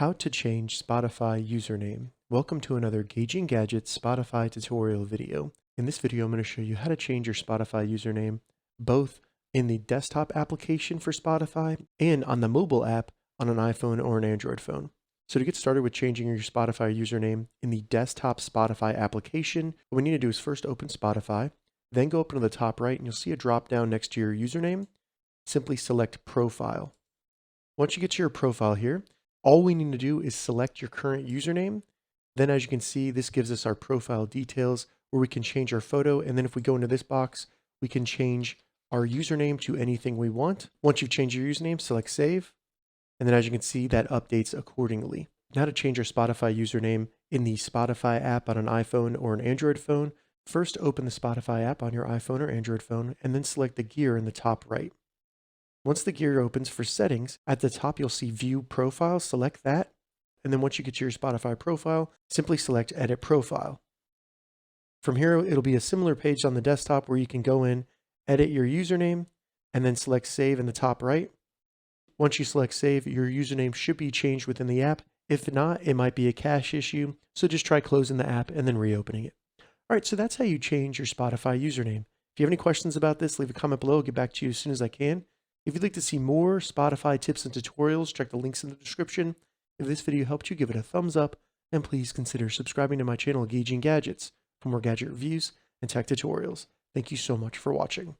How to change Spotify username. Welcome to another Gauging Gadgets Spotify tutorial video. In this video, I'm going to show you how to change your Spotify username, both in the desktop application for Spotify and on the mobile app on an iPhone or an Android phone. So to get started with changing your Spotify username in the desktop Spotify application, what we need to do is first open Spotify, then go up to the top right and you'll see a drop down next to your username. Simply select Profile. Once you get to your profile here, all we need to do is select your current username. Then as you can see, this gives us our profile details where we can change our photo. And then if we go into this box, we can change our username to anything we want. Once you've changed your username, select Save. And then as you can see, that updates accordingly. Now to change your Spotify username in the Spotify app on an iPhone or an Android phone, first open the Spotify app on your iPhone or Android phone, and then select the gear in the top right. Once the gear opens for settings, at the top you'll see View Profile, select that. And then once you get to your Spotify profile, simply select Edit Profile. From here, it'll be a similar page on the desktop where you can go in, edit your username, and then select Save in the top right. Once you select Save, your username should be changed within the app. If not, it might be a cache issue, so just try closing the app and then reopening it. All right, so that's how you change your Spotify username. If you have any questions about this, leave a comment below. I'll get back to you as soon as I can. If you'd like to see more Spotify tips and tutorials, check the links in the description. If this video helped you, give it a thumbs up, and please consider subscribing to my channel, Gauging Gadgets, for more gadget reviews and tech tutorials. Thank you so much for watching.